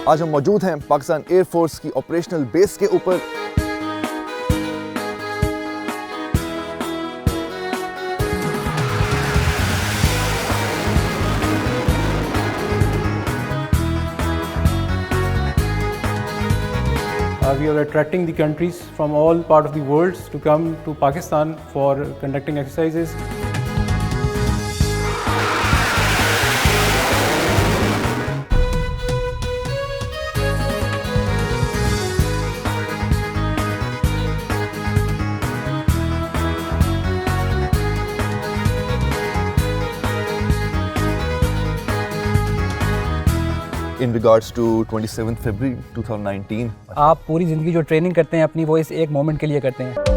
आज हम मौजूद हैं पाकिस्तान एयरफोर्स की ऑपरेशनल बेस के ऊपर। We are attracting the countries from all part of the world to come to Pakistan for conducting exercises. In regards to 27th February 2019, आप पूरी ज़िंदगी जो ट्रेनिंग करते हैं अपनी वो इस एक मोमेंट के लिए करते हैं।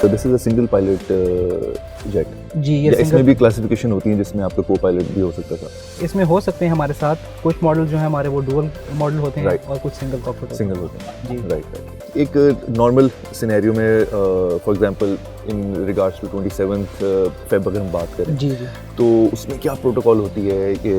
So this is a single pilot jet. जी ये या इसमें सिंगल भी क्लासिफिकेशन होती है जिसमें आपका को पायलट भी हो सकता था। इसमें हो सकते हैं हमारे साथ कुछ मॉडल जो हैं हमारे वो डुअल मॉडल होते हैं Right. और कुछ सिंगल कॉकपिट होते हैं। सिंगल होते हैं। जी। राइट। एक नॉर्मल सिनेरियो में for example in regards to 27th Feb अगर हम बात करें जी जी तो उसमें क्या प्रोटोकॉल होती है कि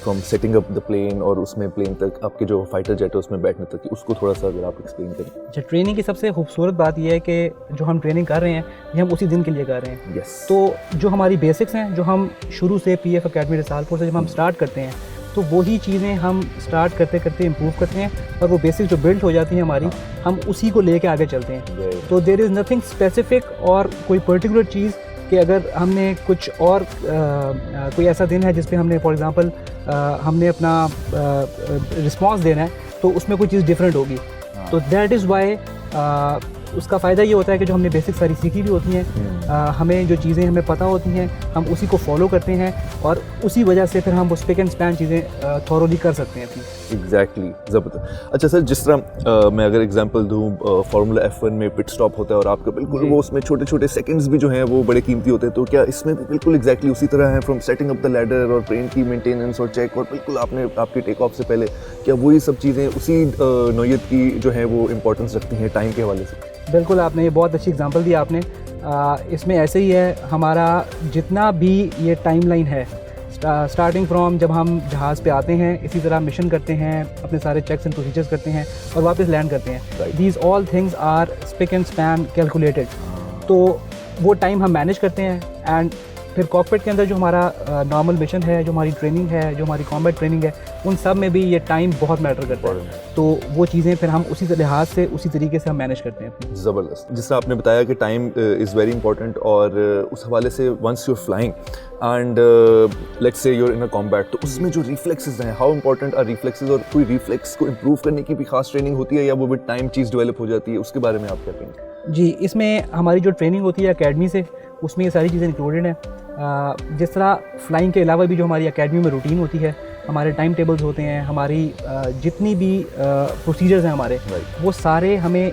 from setting up the plane और उसमें प्लेन तक आपके जो फाइटर जेट है उसमें बैठने तक, उसको थोड़ा सा अगर आप एक्सप्लेन करें। अच्छा, ट्रेनिंग की सबसे खूबसूरत बात यह है कि जो हम ट्रेनिंग कर रहे हैं ये हम उसी दिन के लिए कर रहे हैं। यस। तो जो हमारी बेसिक्स हैं जो हम शुरू से पीएफ अकेडमी रिसालपुर से जब हम स्टार्ट करते हैं तो वही चीज़ें हम स्टार्ट करते करते इम्प्रूव करते हैं और वो बेसिक जो बिल्ड हो जाती हैं हमारी हम उसी को लेके आगे चलते हैं। तो देयर इज़ नथिंग स्पेसिफिक और कोई पर्टिकुलर चीज़ कि अगर हमने कुछ और कोई ऐसा दिन है जिस पे हमने फॉर एग्जांपल हमने अपना रिस्पांस देना है तो उसमें कोई चीज़ डिफरेंट होगी। तो दैट इज़ वाई उसका फ़ायदा ये होता है कि जो हमने बेसिक सारी सीखी भी होती हैं हमें जो चीज़ें हमें पता होती हैं हम उसी को फॉलो करते हैं और उसी वजह से फिर हम वो स्पिक एंड स्पैन चीज़ें थॉरोली कर सकते हैं अपनी। एग्जैक्टली, ज़बरदस्त। अच्छा सर, जिस तरह मैं अगर एग्जांपल दूं फार्मूला F1 में पिट स्टॉप होता है और आपका बिल्कुल वो उसमें छोटे छोटे सेकंड्स भी जो हैं वो बड़े कीमती होते हैं, तो क्या इसमें भी बिल्कुल एग्जैक्टली उसी तरह है from setting up the ladder और प्लेन की मेंटेनेंस और चेक और बिल्कुल आपने आपके टेक ऑफ से पहले क्या वही सब चीज़ें उसी नौयत की जो है वो इंपॉर्टेंस रखती हैं टाइम के हवाले से? बिल्कुल, आपने ये बहुत अच्छी एग्जांपल दी आपने। इसमें ऐसे ही है हमारा जितना भी ये टाइमलाइन है स्टार्टिंग फ्रॉम जब हम जहाज़ पे आते हैं इसी तरह मिशन करते हैं अपने सारे चेक्स एंड प्रोसीजर्स करते हैं और वापस लैंड करते हैं। These all things are spick and span calculated. तो वो टाइम हम मैनेज करते हैं एंड फिर कॉकपिट के अंदर जो हमारा नॉर्मल मिशन है, जो हमारी ट्रेनिंग है, जो हमारी कॉम्बैट ट्रेनिंग है, उन सब में भी ये टाइम बहुत मैटर करता है। तो वो चीज़ें फिर हम उसी लिहाज से उसी तरीके से हम मैनेज करते हैं। ज़बरदस्त। जिस तरह आपने बताया कि टाइम इज़ वेरी इंपॉर्टेंट और उस हवाले से once you are flying and let's say you're in a combat, तो उसमें जो रिफ्लेक्सेस हैं, हाउ इंपॉर्टेंट आर रिफ्लेक्सेस और कोई रिफ्लेक्स को इम्प्रूव करने की भी खास ट्रेनिंग होती है या वो विद टाइम चीज़ डेवलप हो जाती है, उसके बारे में आप क्या कहेंगे? जी, इसमें हमारी जो ट्रेनिंग होती है एकेडमी से उसमें ये सारी चीज़ें इंक्लूडेड हैं। जिस तरह फ्लाइंग के अलावा भी जो हमारी एकेडमी में रूटीन होती है, हमारे टाइम टेबल्स होते हैं, हमारी जितनी भी प्रोसीजर्स हैं हमारे वो सारे हमें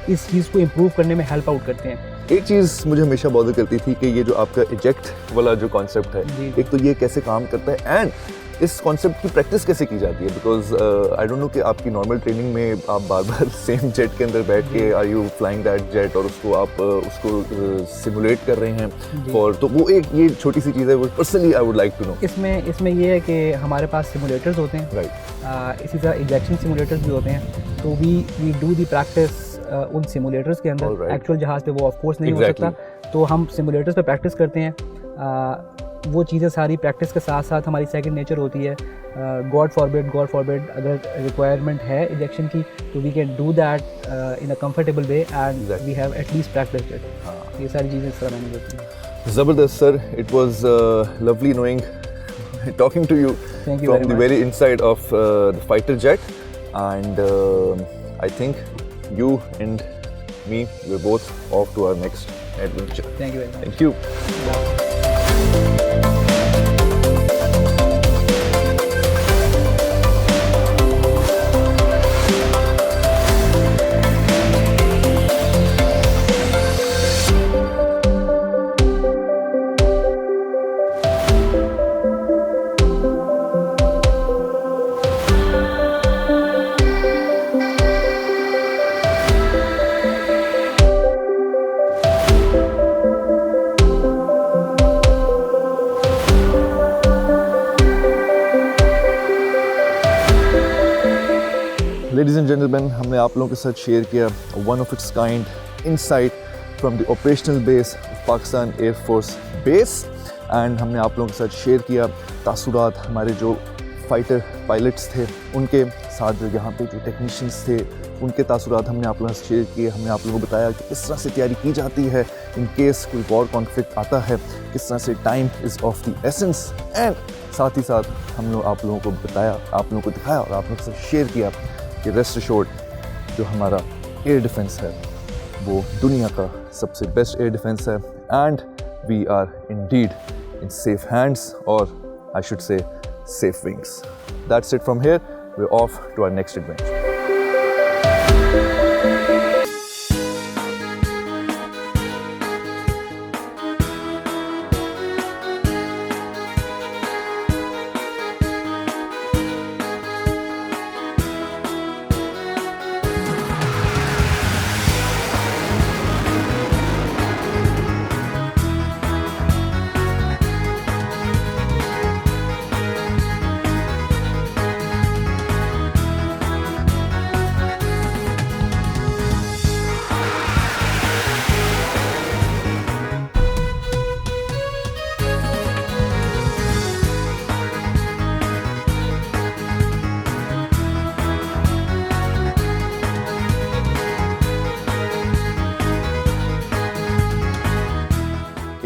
इस चीज़ को इम्प्रूव करने में हेल्प आउट करते हैं। एक चीज़ मुझे हमेशा बॉदर करती थी कि ये जो आपका इजेक्ट वाला जो कॉन्सेप्ट है, एक तो ये कैसे काम करता है एंड इस कॉन्सेप्ट की प्रैक्टिस कैसे की जाती है? बिकॉज आई डोंट नो कि आपकी नॉर्मल ट्रेनिंग में आप बार बार सेम जेट के अंदर बैठ के are you flying that jet और उसको आप उसको सिमुलेट कर रहे हैं फॉर, तो वो एक ये छोटी सी चीज़ है, वो personally I would like to know. इसमें ये है कि हमारे पास सिमुलेटर्स होते हैं, राइट, इसी तरह इंजेक्शन सिमुलेटर्स भी होते हैं, तो वी डू दी प्रैक्टिस उन सिमुलेटर्स के अंदर। Alright. एक्चुअल जहाज़ पे वो ऑफ कोर्स नहीं Exactly. हो सकता, तो हम सिमुलेटर्स पे प्रैक्टिस करते हैं। वो चीज़ें सारी प्रैक्टिस के साथ साथ हमारी सेकंड नेचर होती है। गॉड फॉरबिड अगर रिक्वायरमेंट है इंजेक्शन की, तो we can do that in a comfortable way and we have at least practised it. ये सारी चीज़ें इस तरह मैंने होती हैं। Zabardast sir, it was lovely knowing, talking to you Thank you from very the much. very inside of the fighter jet, and I think you and me, we're both off to our next adventure. Thank you very much. Thank you. Ladies and gentlemen, हमने आप लोगों के साथ share किया one of its kind insight from the operational base of Pakistan Air Force Base, and हमने आप लोगों के साथ शेयर किया तासुरात हमारे जो फाइटर पायलट्स थे उनके साथ, जो यहाँ पे जो टेक्नीशियंस थे उनके तासुरात हमने आप लोगों से शेयर किए। हमने आप लोगों को बताया कि किस तरह से तैयारी की जाती है इन केस कोई वॉर कॉन्फ्लिक्ट आता है, किस तरह से time is of the essence, and साथ ही साथ हम लोग आप लोगों को बताया, आप लोगों को दिखाया और आप लोगों के साथ शेयर किया कि रेस्ट एश्योर्ड जो हमारा एयर डिफेंस है वो दुनिया का सबसे बेस्ट एयर डिफेंस है, and we are indeed in safe hands, और I should say safe wings. That's it from here. We're off to our next adventure.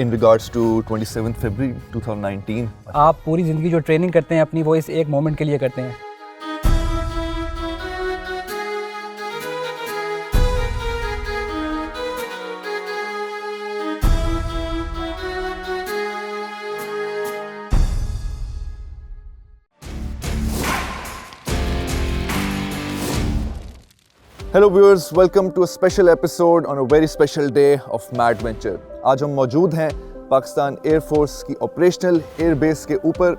In regards to 27th February 2019, आप पूरी ज़िंदगी जो ट्रेनिंग करते हैं अपनी, वो इस एक मोमेंट के लिए करते हैं। Hello viewers, welcome to a special episode on a very special day of Mad Venture. आज हम मौजूद हैं पाकिस्तान एयर फोर्स की ऑपरेशनल एयर बेस के ऊपर।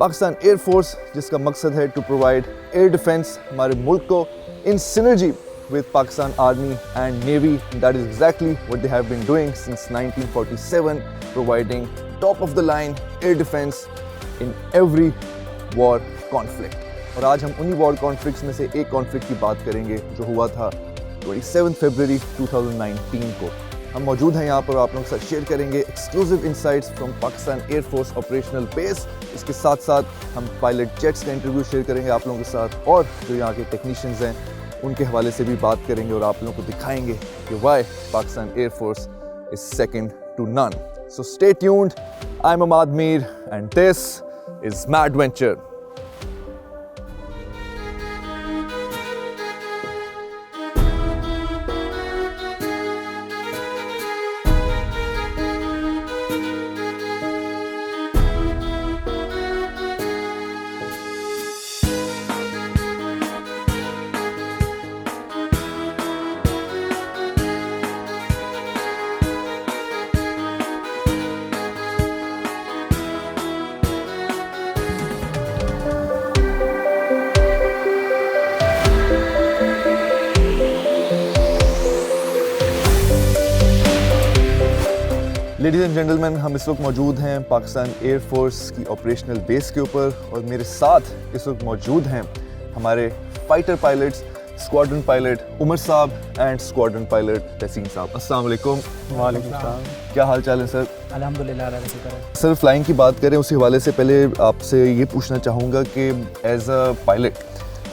पाकिस्तान एयर फोर्स जिसका मकसद है टू प्रोवाइड एयर डिफेंस हमारे मुल्क को इन synergy with Pakistan Army and Navy. That is exactly what they have been doing since 1947, providing top of the line air defense in every war conflict. और आज हम उन्हीं वॉर कॉन्फ्लिक्ट्स में से एक कॉन्फ्लिक्ट की बात करेंगे जो हुआ था 27 फरवरी 2019 को। हम मौजूद हैं यहाँ पर, आप लोगों के साथ शेयर करेंगे exclusive insights from Pakistan air force operational base. इसके साथ साथ हम पायलट जेट्स का इंटरव्यू शेयर करेंगे आप लोगों के साथ, और जो यहाँ के टेक्नीशियंस हैं उनके हवाले से भी बात करेंगे और आप लोगों को दिखाएंगे कि why Pakistan air force is second to none. So stay tuned, I am Amad Mir and this is mad venture. Ladies and gentleman, हम इस वक्त मौजूद हैं पाकिस्तान एयरफोर्स की ऑपरेशनल बेस के ऊपर और मेरे साथ इस वक्त मौजूद हैं हमारे fighter pilots, squadron pilot Umar साहब एंड स्क्वाड्रन पायलट तहसीन साहब। अस्सलाम वालेकुम। वालेकुम सलाम। क्या हाल चाल है सर? अल्हम्दुलिल्लाह अल्लाह का शुक्र है। सर, फ्लाइंग की बात करें उसी हवाले से पहले आपसे ये पूछना चाहूँगा कि एज अ पायलट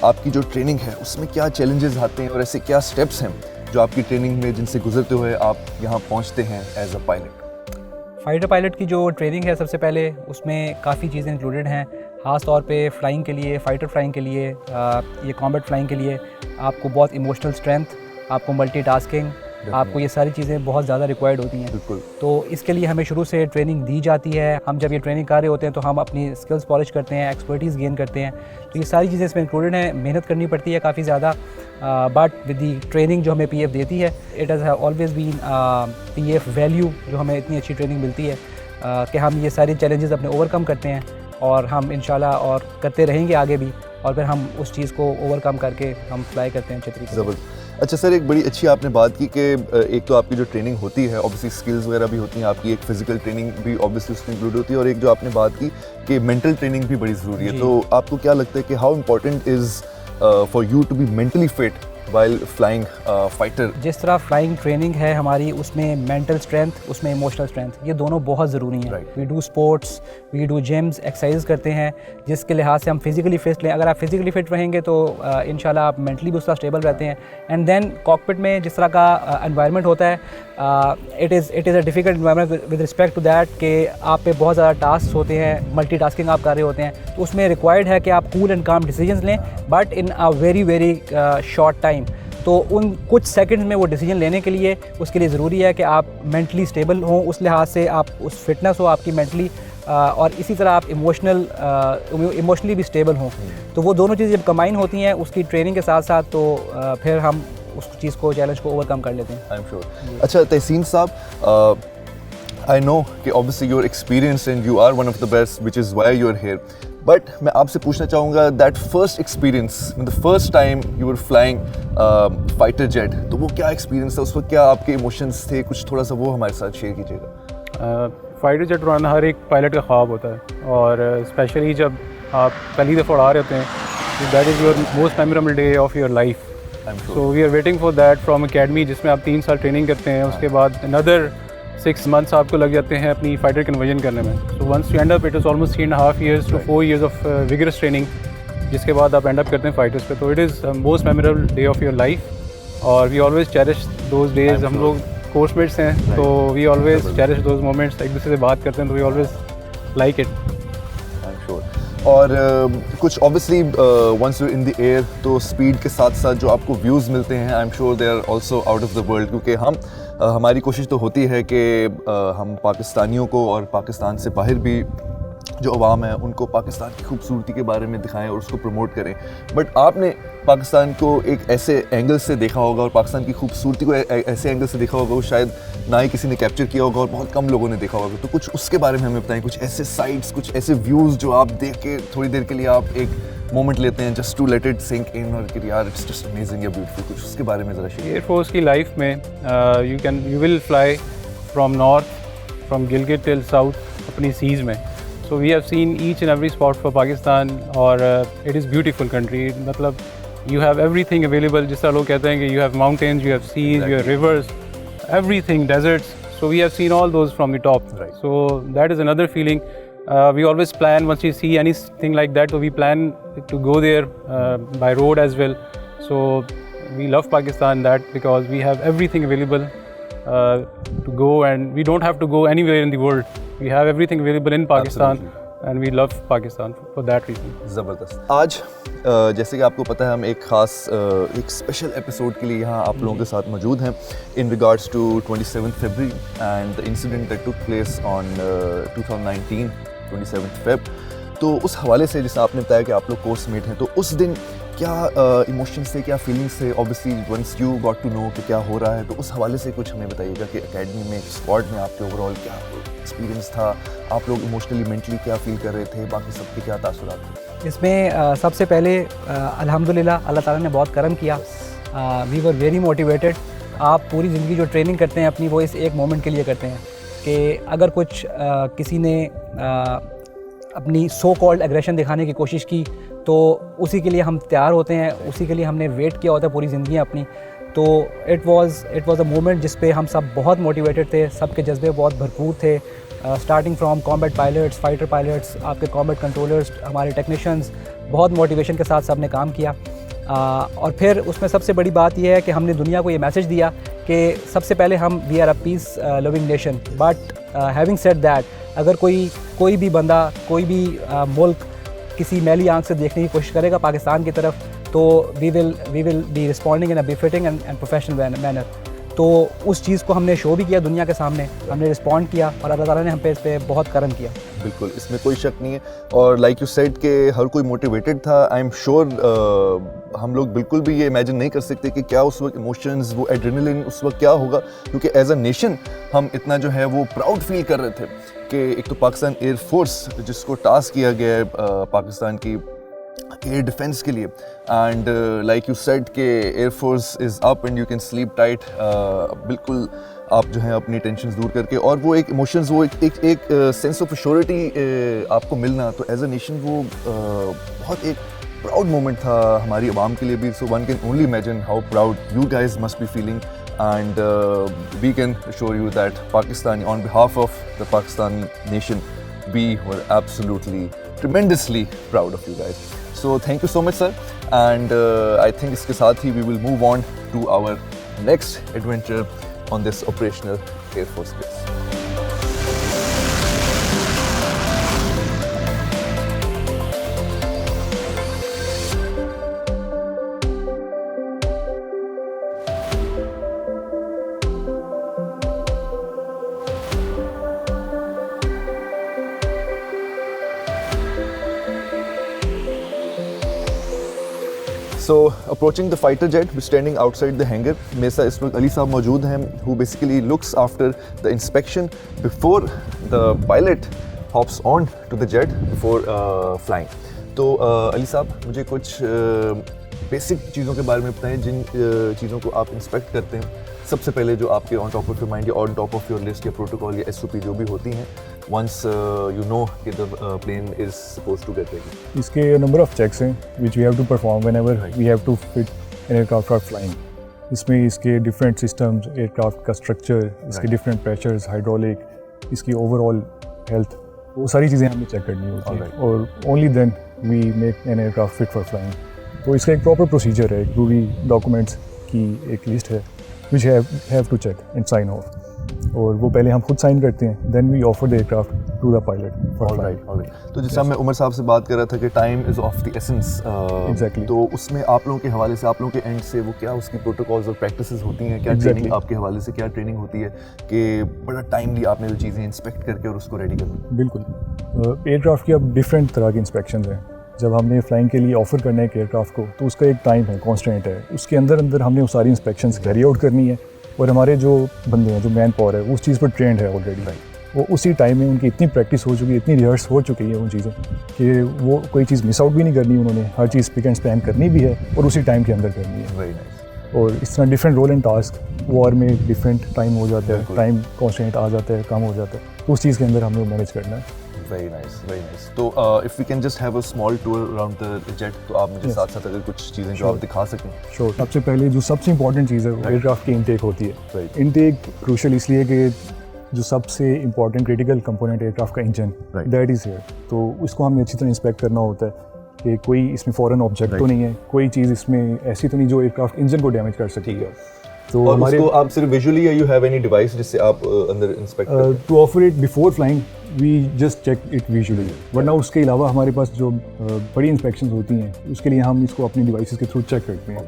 आपकी जो ट्रेनिंग है उसमें क्या चैलेंजेस आते हैं और ऐसे क्या स्टेप्स हैं जो आपकी ट्रेनिंग में जिनसे गुजरते हुए आप यहाँ पहुँचते हैं as a pilot? Fighter pilot की जो ट्रेनिंग है सबसे पहले उसमें काफ़ी चीज़ें इंक्लूडेड हैं। ख़ास तौर पे फ़्लाइंग के लिए, फ़ाइटर फ़्लाइंग के लिए, ये कॉम्बैट फ़्लाइंग के लिए आपको बहुत इमोशनल स्ट्रेंथ, आपको मल्टीटास्किंग, आपको ये सारी चीज़ें बहुत ज़्यादा रिक्वायर्ड होती हैं। बिल्कुल। तो इसके लिए हमें शुरू से ट्रेनिंग दी जाती है। हम जब ये ट्रेनिंग कर रहे होते हैं तो हम अपनी स्किल्स पॉलिश करते हैं, एक्सपर्टीज़ गेन करते हैं। तो ये सारी चीज़ें इसमें इंक्लूडेड हैं। मेहनत करनी पड़ती है काफ़ी ज़्यादा, बट विद दी ट्रेनिंग जो हमें पीएफ देती है, it has always been PF value, जो हमें इतनी अच्छी ट्रेनिंग मिलती है कि हम ये सारे चैलेंजेस अपने ओवरकम करते हैं और हम इंशाल्लाह और करते रहेंगे आगे भी, और फिर हम उस चीज़ को ओवरकम करके हम फ्लाई करते हैं अच्छे तरीके से। ज़बरदस्त। अच्छा सर, एक बड़ी अच्छी आपने बात की कि एक तो आपकी जो ट्रेनिंग होती है ऑब्वियसली स्किल्स वगैरह भी होती हैं आपकी, एक फिजिकल ट्रेनिंग भी ऑब्वियसली उसमें इंक्लूड होती है, और एक जो आपने बात की कि मेंटल ट्रेनिंग भी बड़ी ज़रूरी है। तो आपको क्या लगता है कि how important is for you to be mentally fit while flying fighter? जिस तरह फ्लाइंग ट्रेनिंग है हमारी, उसमें मेंटल स्ट्रेंथ, उसमें इमोशनल स्ट्रेंथ, ये दोनों बहुत ज़रूरी हैं। We do sports, we do gyms, exercise करते हैं जिसके लिहाज से हम फिज़िकली फिट लें। अगर आप फिज़िकली फिट रहेंगे तो इंशाल्लाह आप मेंटली भी उस तरह स्टेबल रहते हैं। एंड देन कॉकपिट में जिस तरह का एनवायरनमेंट होता है, it is a difficult environment with respect to that कि आप पे बहुत ज़्यादा टास्क होते हैं, मल्टीटास्किंग आप कर रहे होते हैं। तो उसमें रिक्वायर्ड है कि आप कूल एंड काम डिसीजंस लें, but in a very short time. तो उन कुछ सेकंड्स में वो डिसीजन लेने के लिए, उसके लिए ज़रूरी है कि आप मेंटली स्टेबल हों, उस लिहाज से आप उस फिटनेस हो आपकी मेंटली, और इसी तरह आप इमोशनली भी स्टेबल हों। तो वो दोनों चीज़ें जब कंबाइन होती हैं उसकी ट्रेनिंग के साथ साथ, तो फिर हम उस चीज़ को, चैलेंज को ओवरकम कर लेते हैं। I am sure. अच्छा तहसीन साहब, आई नो कि obviously you are experienced and you are one of the best, which is why you are here, but मैं आपसे पूछना चाहूँगा that first experience, the first time you were flying fighter jet, तो वो क्या experience था? उस वक्त क्या आपके इमोशंस थे? कुछ थोड़ा सा वो हमारे साथ शेयर कीजिएगा। फाइटर जेट उड़ाना हर एक पायलट का ख्वाब होता है, और स्पेशली जब आप पहली दफ़ा उड़ा रहे होते हैं, that is your most memorable day of your life. So we are waiting for that from academy, जिसमें आप 3 साल ट्रेनिंग करते हैं। उसके बाद अनदर 6 months आपको लग जाते हैं अपनी फाइटर कन्वर्जन करने में। So once you end up, it is almost 3.5 years to 4 years of vigorous training, जिसके बाद आप एंड अप करते हैं फाइटर्स पे। तो it is most memorable day of your life, और we always cherish those days. हम लोग कोर्समेट्स हैं, तो we always cherish those moments, एक दूसरे से बात करते हैं, तो we always like it. I am sure. और कुछ obviously once you in the air, तो स्पीड के साथ साथ जो आपको व्यूज़ मिलते हैं, I am sure they are also out of the world, क्योंकि हमारी कोशिश तो होती है कि हम पाकिस्तानियों को और पाकिस्तान से बाहर भी जो अवाम है उनको पाकिस्तान की खूबसूरती के बारे में दिखाएं और उसको प्रमोट करें। बट आपने पाकिस्तान को एक ऐसे एंगल से देखा होगा और पाकिस्तान की खूबसूरती को ऐसे एंगल से देखा होगा वो शायद ना ही किसी ने कैप्चर किया होगा और बहुत कम लोगों ने देखा होगा। तो कुछ उसके बारे में हमें बताएं, कुछ ऐसे साइट्स, कुछ ऐसे व्यूज़ जो आप देख के थोड़ी देर के लिए आप एक मोमेंट लेते हैं just to let it sink in, और कि यार इट्स जस्ट अमेजिंग या ब्यूटीफुल। कुछ उसके बारे में ज़रा शेयर। एयरफोर्स की लाइफ में you will fly from north, from Gilgit till south अपनी सीज़ में। So we have seen each and every spot for Pakistan, और it is beautiful country. मतलब you have everything available. जिस तरह लोग कहते हैं कि you have mountains, you have seas, you have rivers, everything, deserts. So we have seen all those from the top. Right. So that is another feeling. We always plan, once we see anything like that, so we plan to go there by road as well. So we love Pakistan that because we have everything available to go, and we don't have to go anywhere in the world. We have everything available in Pakistan. Absolutely. And we love Pakistan for that reason. ज़बरदस्त। आज जैसे कि आपको पता है हम एक ख़ास एक स्पेशल एपिसोड के लिए यहाँ आप लोगों के साथ मौजूद हैं in regards to 27 February and the incident that took place on 2019 27 Feb। तो उस हवाले से जैसे आपने बताया कि आप लोग कोर्समेट हैं, तो उस दिन क्या इमोशंस थे, क्या फीलिंग्स थे? Obviously once you got to know कि क्या हो रहा है, तो उस हवाले से कुछ हमें बताइएगा कि एकेडमी में, स्क्वाड में आपके ओवरऑल क्या एक्सपीरियंस था, आप लोग इमोशनली मेंटली क्या फील कर रहे थे, बाकी सबके क्या तासुरात थे? इसमें सबसे पहले अल्हम्दुलिल्लाह अल्लाह ताला ने बहुत करम किया। We were very motivated. आप पूरी ज़िंदगी जो ट्रेनिंग करते हैं अपनी, वो इस एक मोमेंट के लिए करते हैं। कि अगर कुछ किसी ने अपनी सो कॉल्ड एग्रेशन दिखाने की कोशिश की तो उसी के लिए हम तैयार होते हैं, उसी के लिए हमने वेट किया होता है पूरी ज़िंदगी अपनी। तो इट वाज अ मोमेंट जिस पे हम सब बहुत मोटिवेटेड थे, सबके जज्बे बहुत भरपूर थे, starting from combat pilots, fighter pilots, आपके कॉम्बैट कंट्रोलर्स, हमारे टेक्नीशियंस, बहुत मोटिवेशन के साथ सब ने काम किया। और फिर उसमें सबसे बड़ी बात यह है कि हमने दुनिया को ये मैसेज दिया कि सबसे पहले हम we are a peace loving nation, but having said that, अगर कोई भी बंदा, कोई भी मुल्क किसी मैली आंख से देखने की कोशिश करेगा पाकिस्तान की तरफ, तो we will be responding in a befitting and professional manner. तो उस चीज़ को हमने शो भी किया दुनिया के सामने, हमने रिस्पॉन्ड किया और अल्लाह ताला ने हम पे इस पे बहुत करम किया। बिल्कुल, इसमें कोई शक नहीं है। और लाइक यू सेड कि हर कोई मोटिवेटेड था। आई एम श्योर हम लोग बिल्कुल भी ये इमेजिन नहीं कर सकते कि क्या उस वक्त इमोशंस, वो एड्रेनलिन उस वक्त क्या होगा, क्योंकि एज अ नेशन हम इतना जो है वो प्राउड फील कर रहे थे कि एक तो पाकिस्तान एयर फोर्स जिसको टास्क किया गया है पाकिस्तान की एयर डिफेंस के लिए, एंड लाइक यू सेड के air force is up and you can sleep tight, बिल्कुल आप जो है अपनी टेंशन दूर करके, और वो एक इमोशंस, वो एक सेंस ऑफ एश्योरिटी आपको मिलना, तो एज अ नेशन वो बहुत एक प्राउड मोमेंट था हमारी आवाम के लिए भी। So one can only imagine how proud you guys must be feeling, and we can assure you that Pakistani, on behalf of the Pakistani nation, we were absolutely tremendously proud of you guys. So thank you so much, sir, and I think iske saath hi we will move on to our next adventure on this operational Air Force base. So approaching the fighter jet, we're standing outside the hangar. मेरे साथ इस वक्त अली साहब मौजूद हैं, who basically looks after the inspection before the pilot hops on to the jet before flying. तो अली साहब मुझे कुछ बेसिक चीज़ों के बारे में बताएं जिन चीज़ों को आप इंस्पेक्ट करते हैं। सबसे पहले जो आपके on top of your mind या on top of your list या प्रोटोकॉल या SOP जो भी होती हैं, once you know कि the plane is supposed to get ready. इसके नंबर ऑफ चेक्स हैं which we have to perform whenever we have to fit an aircraft are flying. इसमें इसके डिफरेंट सिस्टम्स, एयरक्राफ्ट का स्ट्रक्चर, इसके different pressures, hydraulic, इसकी overall health, वो सारी चीज़ें हमें चेक करनी होती हैं और only then we make an aircraft fit for flying. तो इसका एक प्रॉपर प्रोसीजर है, पूरी डॉक्यूमेंट्स की एक लिस्ट है which have to check and sign off, और वो पहले हम खुद साइन करते हैं, then we offer the aircraft to the pilot for flight. All right. तो जैसा मैं उमर साहब से बात कर रहा था कि time is of the essence, Exactly. तो उसमें आप लोगों के हवाले से, आप लोगों के एंड से वो क्या उसकी प्रोटोकॉल्स और प्रैक्टिसेस होती हैं, क्या Exactly. ट्रेनिंग आपके हवाले से क्या ट्रेनिंग होती है कि बड़ा टाइमली आपने वो चीज़ें इंस्पेक्ट करके और उसको रेडी करना? बिल्कुल, एयरक्राफ्ट की अब डिफरेंट तरह की इंस्पेक्शन हैं। जब हमने फ्लाइंग के लिए ऑफ़र करना है एक एयरक्राफ्ट को, तो उसका एक टाइम है, कॉन्स्टेंट है, उसके अंदर हमने वो सारी इंस्पेक्शंस कैरी आउट करनी है, और हमारे जो बंदे हैं, जो मैन पावर है, वो उस चीज़ पर ट्रेंड है ऑलरेडी। वो उसी टाइम में उनकी इतनी प्रैक्टिस हो चुकी है, इतनी रिहर्स हो चुकी है उन चीज़ों कि वो कोई चीज़ मिस आउट भी नहीं करनी, उन्होंने हर चीज़ पिक एंड स्पैन करनी भी है और उसी टाइम के अंदर करनी है। Very nice. और इस तरह different role and task, war में डिफरेंट टाइम हो जाता है, टाइम कॉन्स्टेंट आ जाता है, कम हो जाता है, तो उस चीज़ के अंदर हमें मैनेज करना है। Very nice, very nice. तो if we can just have a small tour around the jet, तो आप मुझे साथ साथ अगर कुछ चीज़ें जो आप दिखा सकें। श्योर। सबसे पहले जो सबसे इंपॉर्टेंट चीज़ है वो एयरक्राफ्ट की इनटेक होती है। Right. इनटेक क्रूशल इसलिए कि जो सबसे इंपॉर्टेंट क्रिटिकल कंपोनेंट एयरक्राफ्ट का engine, Right. That is here, तो उसको हमें अच्छी तरह इंस्पेक्ट करना होता है कि कोई इसमें फॉरेन ऑब्जेक्ट तो नहीं है, कोई चीज़ इसमें ऐसी तो नहीं जो एयरक्राफ्ट इंजन को डैमेज कर सकती है। तो और हमारे उसको आप सिर्फ विजुअली या यू हैव एनी डिवाइस जिससे आप अंदर इंस्पेक्ट करते हैं? To offer it before flying we just check it visually, वरना उसके अलावा हमारे पास जो बड़ी इंस्पेक्शंस होती हैं उसके लिए हम इसको अपनी डिवाइसेस के थ्रू चेक करते हैं।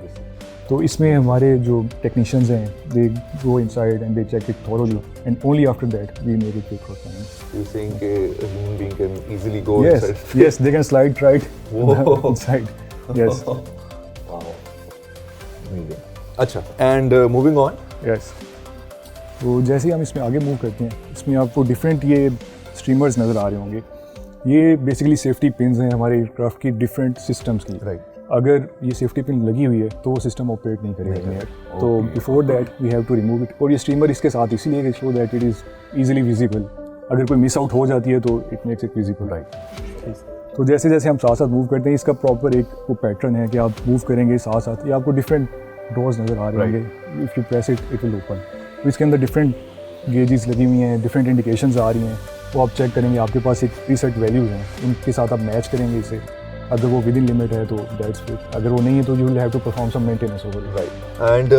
तो इसमें हमारे जो टेक्नीशियंस हैं, they go inside and they check it thoroughly and only after that we make it fit for flying. You saying कि a human being can easily go Yes, inside? yes, they can slide right Whoa. inside. Yes, Wow. Amazing. अच्छा, and moving on. yes. तो जैसे ही हम इसमें आगे move करते हैं, इसमें आपको डिफरेंट ये स्ट्रीमर्स नज़र आ रहे होंगे। ये बेसिकली सेफ्टी पिन्स हैं हमारे एयरक्राफ्ट की डिफरेंट सिस्टम्स की। Right. अगर ये सेफ्टी पिन लगी हुई है तो वो सिस्टम ऑपरेट नहीं करेगा इन एयर। तो before that we have to remove it. और ये स्ट्रीमर इसके साथ इसीलिए show that it is easily visible. अगर कोई मिस आउट हो जाती है तो it makes it visible, right. तो जैसे जैसे हम साथ साथ मूव करते हैं, इसका प्रॉपर एक वो पैटर्न है कि आप मूव करेंगे साथ साथ, ये आपको डिफरेंट डोर्स नज़र आ रहे होंगे। If you press it it will open. तो इसके अंदर डिफरेंट गेजेस लगी हुई हैं, डिफरेंट इंडिकेशंस आ रही हैं, वो आप चेक करेंगे। आपके पास एक प्रीसेट वैल्यूज़ हैं, उनके साथ आप मैच करेंगे इसे। अगर वो विद इन लिमिट है तो दैट्स इट, अगर वो नहीं है तो you will have to perform some maintenance over it, right. And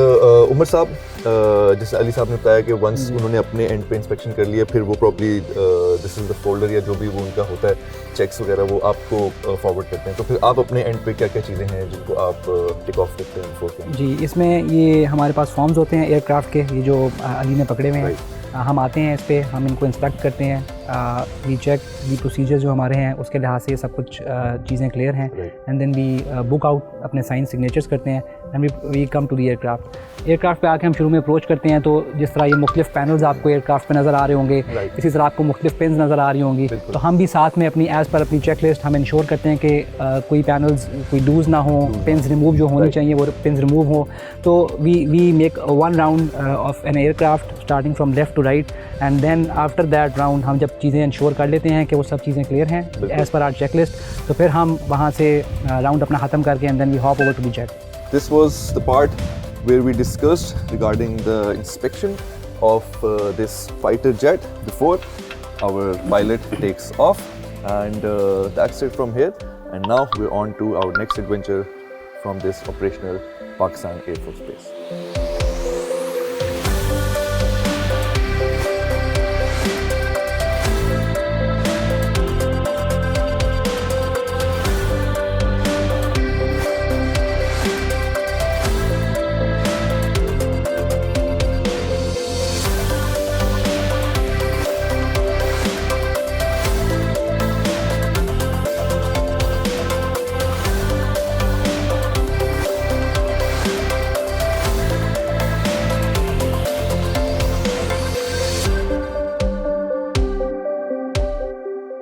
Umar साहब, जैसे अली साहब ने बताया कि वंस उन्होंने अपने एंड पे इंस्पेक्शन कर लिया, फिर वो probably this is the folder या जो भी वो उनका होता है चेक्स वगैरह, वो आपको फॉरवर्ड करते हैं। तो फिर आप अपने एंड पे क्या क्या चीज़ें हैं जिनको आप टिक ऑफ करते हैं बिफोर? जी, इसमें ये हमारे पास फॉर्म्स होते हैं एयरक्राफ्ट के, ये जो अली ने पकड़े हुए हैं। हम आते हैं इस पे, हम इनको इंस्पेक्ट करते हैं, वी चेक दी प्रोसीजर जो हमारे हैं उसके लिहाज से सब कुछ चीज़ें क्लियर हैं। And then we book out, अपने साइन सिग्नेचर्स करते हैं and we come to the aircraft पे आके हम शुरू में अप्रोच करते हैं। तो जिस तरह ये मुख्तलिफ पैनल्स आपको एयरक्राफ्ट पे नज़र आ रहे होंगे, इसी तरह आपको मुख्तलिफ पिन्स नज़र आ रही होंगी। तो हम भी साथ में अपनी एज़ पर अपनी चेक लिस्ट हम इंश्योर करते हैं कि कोई पैनल्स कोई लूज़ ना हो, पिन्स रिमूव जो होनी चाहिए वो पिन्स रिमूव हो। तो we make one round of an aircraft starting from left to right, and then after that round हम जब चीज़ें इंश्योर कर लेते हैं कि वो सब चीज़ें क्लियर हैं as per hour check list, तो फिर हम वहाँ से राउंड अपना ख़त्म करके and then we hop over to the jet. This was the part where we discussed regarding the inspection of this fighter jet before our pilot takes off, and that's it from here. And now we're on to our next adventure from this operational Pakistan Air Force Base.